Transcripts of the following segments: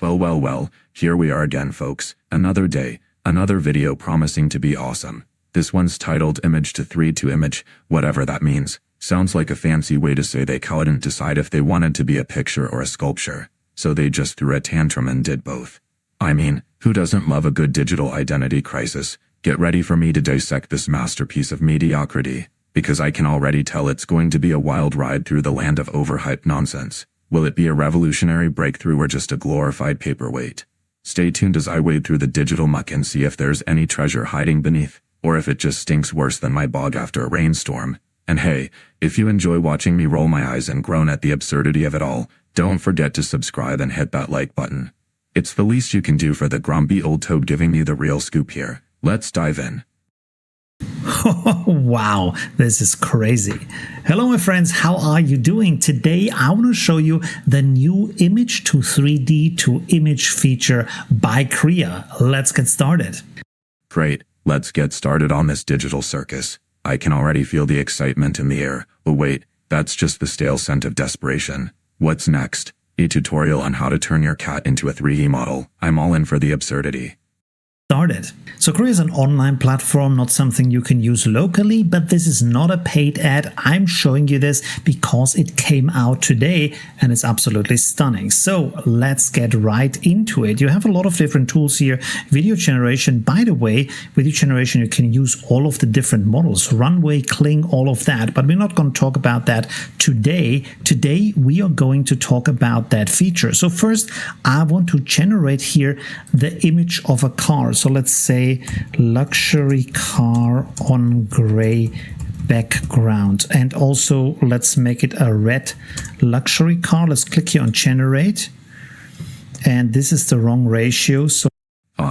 Well, here we are again, folks. Another day, another video promising to be awesome. This one's titled Image to 3 to Image, whatever that means. Sounds like a fancy way to say they couldn't decide if they wanted to be a picture or a sculpture, so they just threw a tantrum and did both. I mean, who doesn't love a good digital identity crisis? Get ready for me to dissect this masterpiece of mediocrity, because I can already tell it's going to be a wild ride through the land of overhyped nonsense. Will it be a revolutionary breakthrough or just a glorified paperweight? Stay tuned as I wade through the digital muck and see if there's any treasure hiding beneath, or if it just stinks worse than my bog after a rainstorm. And hey, if you enjoy watching me roll my eyes and groan at the absurdity of it all, don't forget to subscribe and hit that like button. It's the least you can do for the grumpy old toad giving you the real scoop here. Let's dive in. Wow, this is crazy. Hello my friends, how are you doing? Today I want to show you the new image to 3D to image feature by Krea. Let's get started. Great, let's get started on this digital circus. I can already feel the excitement in the air. Oh wait, that's just the stale scent of desperation. What's next? A tutorial on how to turn your cat into a 3D model. I'm all in for the absurdity. Started. So Krea is an online platform, not something you can use locally, but this is not a paid ad. I'm showing you this because it came out today and it's absolutely stunning. So let's get right into it. You have a lot of different tools here. Video generation, by the way, video generation, you can use all of the different models, runway, cling, all of that, but we're not going to talk about that today. Today, we are going to talk about that feature. So first, I want to generate here the image of a car. So let's say luxury car on gray background, and also let's make it a red luxury car. Let's click here on generate, and this is the wrong ratio. So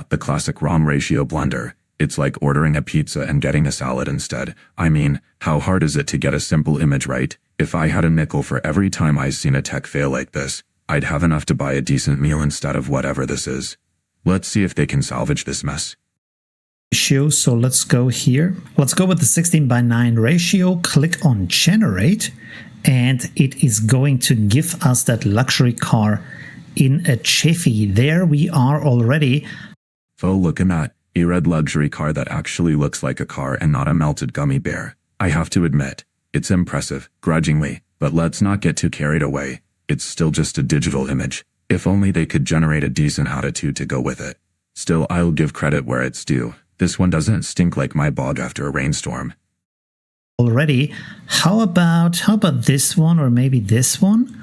the classic wrong ratio blunder. It's like ordering a pizza and getting a salad instead. I mean, how hard is it to get a simple image right? If I had a nickel for every time I've seen a tech fail like this, I'd have enough to buy a decent meal instead of whatever this is. Let's see if they can salvage this mess. Ratio, so let's go here. Let's go with the 16:9 ratio, click on generate, and it is going to give us that luxury car in a jiffy. There we are already. Oh, look at that. A red luxury car that actually looks like a car and not a melted gummy bear. I have to admit, it's impressive, grudgingly, but let's not get too carried away. It's still just a digital image. If only they could generate a decent attitude to go with it. Still, I'll give credit where it's due. This one doesn't stink like my bog after a rainstorm. Already, how about this one, or maybe this one?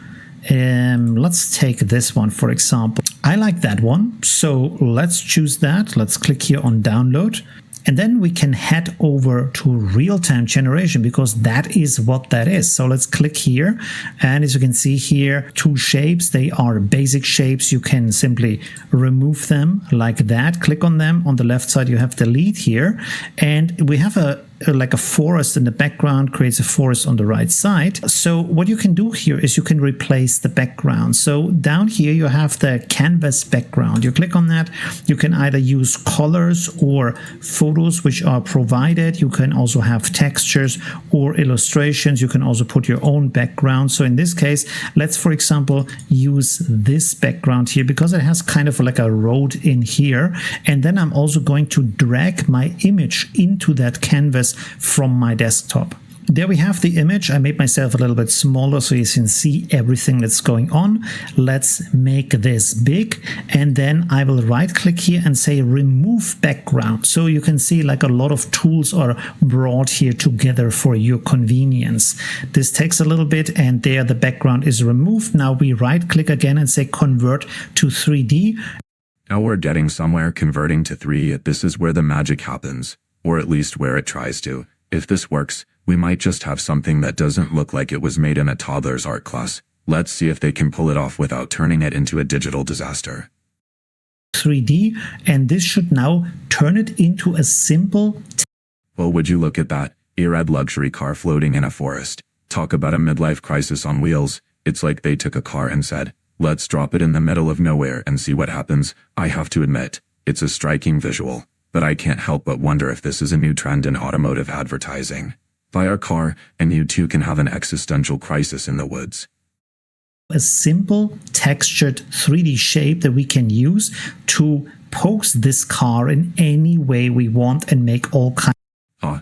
Let's take this one, for example. I like that one, so let's choose that. Let's click here on download. And then we can head over to real-time generation, because that is what that is. So let's click here. And as you can see here, two shapes. They are basic shapes. You can simply remove them like that. Click on them. On the left side, you have delete here. And we have like a forest in the background, creates a forest on the right side. So what you can do here is you can replace the background. So down here you have the canvas background. You click on that. You can either use colors or photos which are provided. You can also have textures or illustrations. You can also put your own background. So in this case, let's for example use this background here because it has kind of like a road in here. And then I'm also going to drag my image into that canvas from my desktop. There we have the image. I made myself a little bit smaller so you can see everything that's going on. Let's make this big, and then I will right click here and say remove background. So you can see like a lot of tools are brought here together for your convenience. This takes a little bit, and there the background is removed. Now we right click again and say convert to 3D. Now we're getting somewhere. Converting to 3D. This is where the magic happens. Or at least where it tries to. If this works, we might just have something that doesn't look like it was made in a toddler's art class. Let's see if they can pull it off without turning it into a digital disaster. 3D, and this should now turn it into a simple... Well, would you look at that? A red luxury car floating in a forest. Talk about a midlife crisis on wheels. It's like they took a car and said, let's drop it in the middle of nowhere and see what happens. I have to admit, it's a striking visual. But I can't help but wonder if this is a new trend in automotive advertising. Buy our car, and you too can have an existential crisis in the woods. A simple textured 3D shape that we can use to pose this car in any way we want and make all kinds.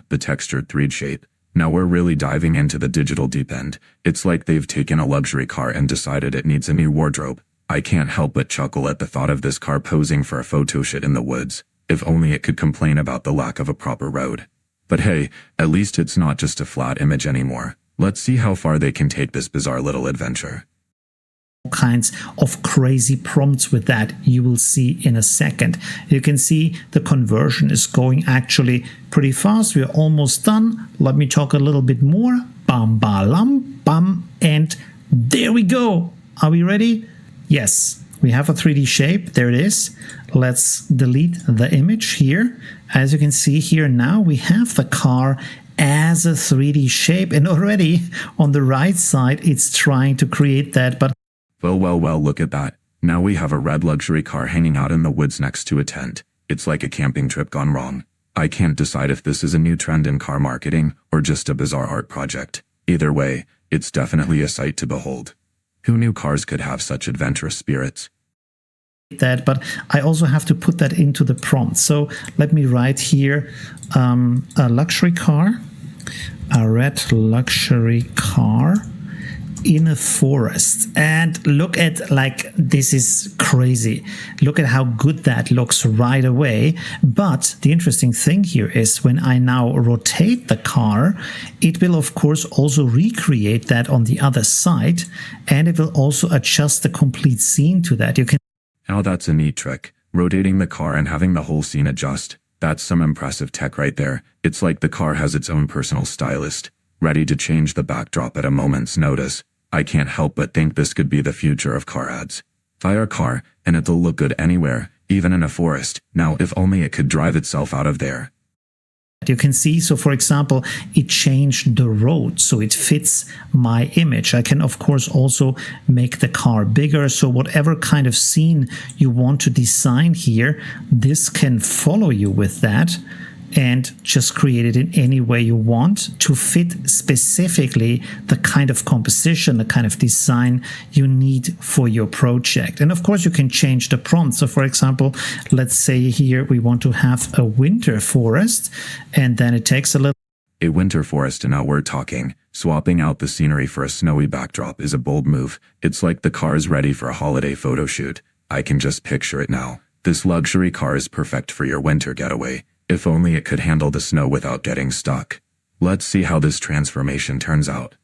The textured 3D shape. Now we're really diving into the digital deep end. It's like they've taken a luxury car and decided it needs a new wardrobe. I can't help but chuckle at the thought of this car posing for a photo shoot in the woods. If only it could complain about the lack of a proper road. But hey, at least it's not just a flat image anymore. Let's see how far they can take this bizarre little adventure. Kinds of crazy prompts with that you will see in a second. You can see the conversion is going actually pretty fast. We're almost done. Let me talk a little bit more. Bam, balam, bam, and there we go. Are we ready? Yes, we have a 3D shape. There it is. Let's delete the image here. As you can see here now, we have the car as a 3D shape, and already on the right side it's trying to create that, but Well, look at that. Now we have a red luxury car hanging out in the woods next to a tent. It's like a camping trip gone wrong. I can't decide if this is a new trend in car marketing or just a bizarre art project. Either way, it's definitely a sight to behold. Who knew cars could have such adventurous spirits? that, but I also have to put that into the prompt. So let me write here a luxury car, a red luxury car in a forest. And look at, like, this is crazy. Look at how good that looks right away. But the interesting thing here is when I now rotate the car, it will of course also recreate that on the other side, and it will also adjust the complete scene to that. You can. Now that's a neat trick. Rotating the car and having the whole scene adjust. That's some impressive tech right there. It's like the car has its own personal stylist, ready to change the backdrop at a moment's notice. I can't help but think this could be the future of car ads. Fire a car, and it'll look good anywhere, even in a forest. Now, if only it could drive itself out of there. You can see, so for example, it changed the road so it fits my image. I can of course also make the car bigger, so whatever kind of scene you want to design here, this can follow you with that and just create it in any way you want to fit specifically the kind of composition, the kind of design you need for your project. And of course you can change the prompt. So for example, let's say here we want to have a winter forest, and then it takes a little. A winter forest, and now we're talking. Swapping out the scenery for a snowy backdrop is a bold move. It's like the car is ready for a holiday photo shoot. I can just picture it now. This luxury car is perfect for your winter getaway. If only it could handle the snow without getting stuck. Let's see how this transformation turns out.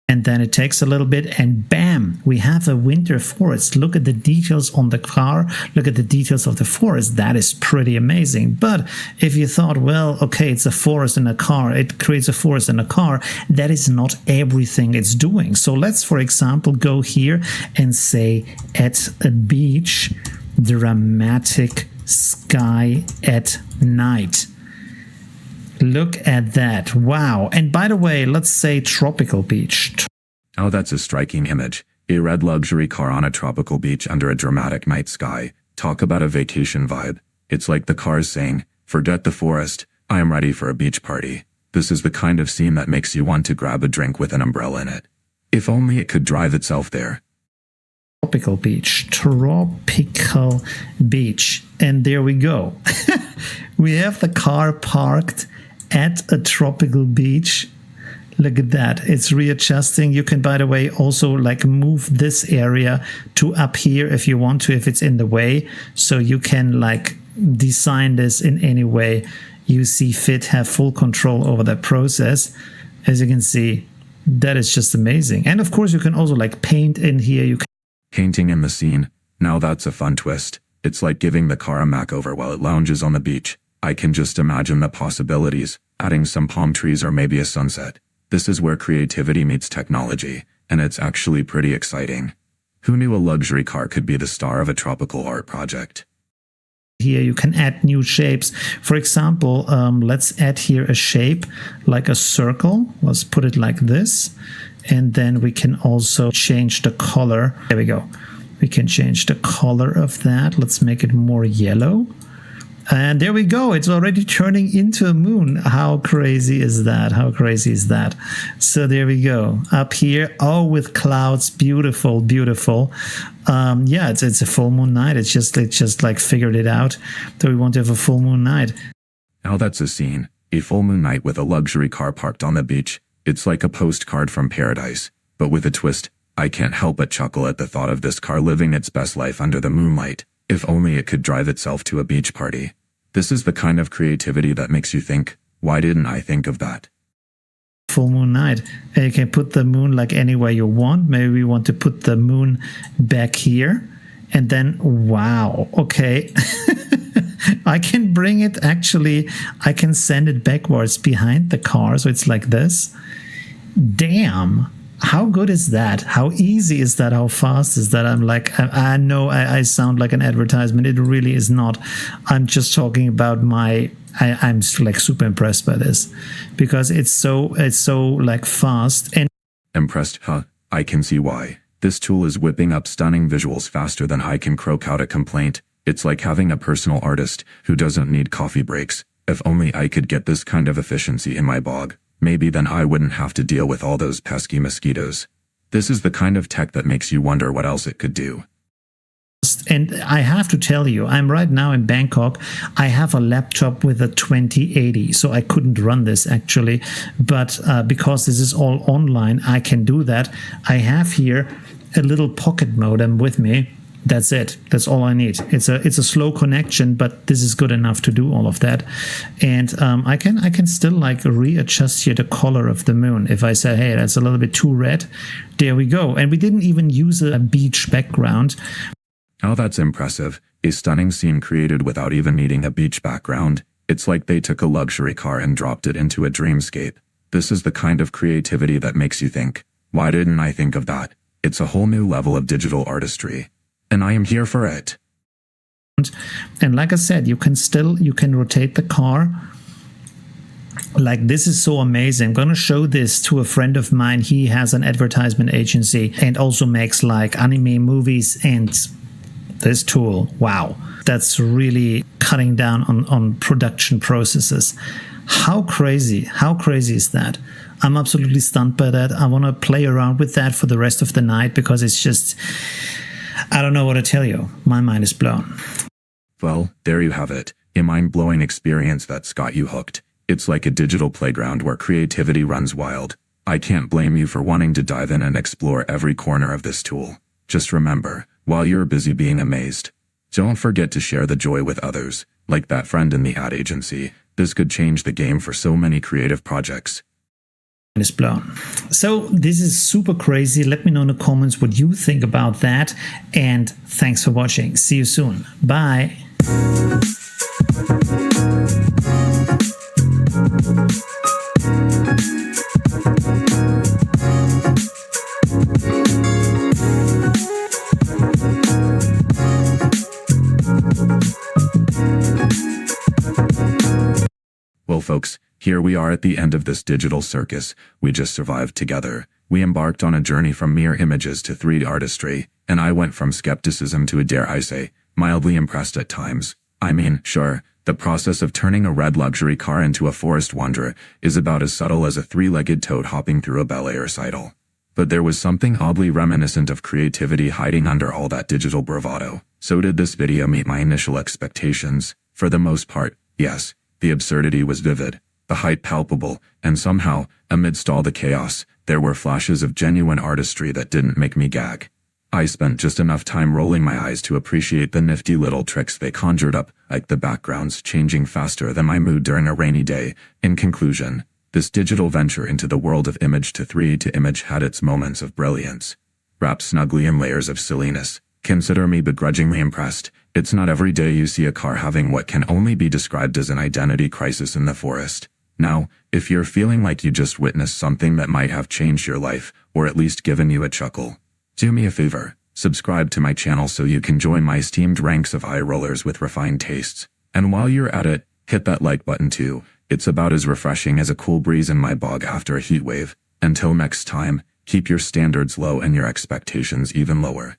And then it takes a little bit, and bam, we have a winter forest. Look at the details on the car. Look at the details of the forest. That is pretty amazing. But if you thought, well, okay, it's a forest in a car, it creates a forest in a car, that is not everything it's doing. So let's, for example, go here and say at a beach, dramatic sky at night. Look at that. Wow. And by the way, let's say tropical beach. Oh, that's a striking image. A red luxury car on a tropical beach under a dramatic night sky. Talk about a vacation vibe. It's like the car's saying, forget the forest, I am ready for a beach party. This is the kind of scene that makes you want to grab a drink with an umbrella in it. If only it could drive itself there. Tropical beach, tropical beach. And there we go. We have the car parked at a tropical beach. Look at that. It's readjusting. You can, by the way, also like move this area to up here if you want to, if it's in the way. So you can like design this in any way you see fit, have full control over that process. As you can see, that is just amazing. And of course, you can also like paint in here. You can Painting in the scene. Now that's a fun twist. It's like giving the car a makeover while it lounges on the beach. I can just imagine the possibilities, adding some palm trees or maybe a sunset. This is where creativity meets technology, and it's actually pretty exciting. Who knew a luxury car could be the star of a tropical art project? Here you can add new shapes. For example, let's add here a shape like a circle. Let's put it like this. And then we can also change the color. There we go. We can change the color of that. Let's make it more yellow. And there we go. It's already turning into a moon. How crazy is that? How crazy is that? So there we go. Up here, oh, with clouds. Beautiful, beautiful. Yeah, it's a full moon night. It's just like figured it out that we want to have a full moon night. Now that's a scene. A full moon night with a luxury car parked on the beach. It's like a postcard from paradise, but with a twist. I can't help but chuckle at the thought of this car living its best life under the moonlight. If only it could drive itself to a beach party. This is the kind of creativity that makes you think, why didn't I think of that? Full moon night. And you can put the moon like anywhere you want. Maybe we want to put the moon back here. And then, wow, okay. I can bring it, actually, I can send it backwards behind the car. So it's like this. Damn. How good is that? How easy is that? How fast is that? I'm like, I know I sound like an advertisement. It really is not. I'm just talking about I'm like super impressed by this because it's so like fast and impressed, huh? I can see why. This tool is whipping up stunning visuals faster than I can croak out a complaint. It's like having a personal artist who doesn't need coffee breaks. If only I could get this kind of efficiency in my bog. Maybe then I wouldn't have to deal with all those pesky mosquitoes. This is the kind of tech that makes you wonder what else it could do. And I have to tell you, I'm right now in Bangkok. I have a laptop with a 2080, so I couldn't run this actually. But because this is all online, I can do that. I have here a little pocket modem with me. That's it. That's all I need. It's a slow connection, but this is good enough to do all of that. And I can still like readjust here the color of the moon. If I say, hey, that's a little bit too red, there we go. And we didn't even use a beach background. Oh, that's impressive. A stunning scene created without even needing a beach background. It's like they took a luxury car and dropped it into a dreamscape. This is the kind of creativity that makes you think, why didn't I think of that? It's a whole new level of digital artistry. And I am here for it. And like I said, you can rotate the car. Like, this is so amazing. I'm going to show this to a friend of mine. He has an advertisement agency and also makes like anime movies, and this tool, wow, that's really cutting down on production processes. How crazy is that? I'm absolutely stunned by that. I want to play around with that for the rest of the night because it's just, I don't know what to tell you. My mind is blown. Well, there you have it. A mind-blowing experience that's got you hooked. It's like a digital playground where creativity runs wild. I can't blame you for wanting to dive in and explore every corner of this tool. Just remember, while you're busy being amazed, don't forget to share the joy with others. Like that friend in the ad agency, this could change the game for so many creative projects. Is blown. So this is super crazy. Let me know in the comments what you think about that, and thanks for watching. See you soon. Bye. Well, folks, here we are at the end of this digital circus we just survived together. We embarked on a journey from mere images to 3D artistry, and I went from skepticism to, dare I say, mildly impressed at times. I mean, sure, the process of turning a red luxury car into a forest wanderer is about as subtle as a three-legged toad hopping through a ballet recital. But there was something oddly reminiscent of creativity hiding under all that digital bravado. So did this video meet my initial expectations? For the most part, yes. The absurdity was vivid, the hype palpable, and somehow, amidst all the chaos, there were flashes of genuine artistry that didn't make me gag. I spent just enough time rolling my eyes to appreciate the nifty little tricks they conjured up, like the backgrounds changing faster than my mood during a rainy day. In conclusion, this digital venture into the world of image to 3D to image had its moments of brilliance. Wrapped snugly in layers of silliness, consider me begrudgingly impressed. It's not every day you see a car having what can only be described as an identity crisis in the forest. Now, if you're feeling like you just witnessed something that might have changed your life, or at least given you a chuckle, do me a favor, subscribe to my channel so you can join my esteemed ranks of eye rollers with refined tastes. And while you're at it, hit that like button too. It's about as refreshing as a cool breeze in my bog after a heat wave. Until next time, keep your standards low and your expectations even lower.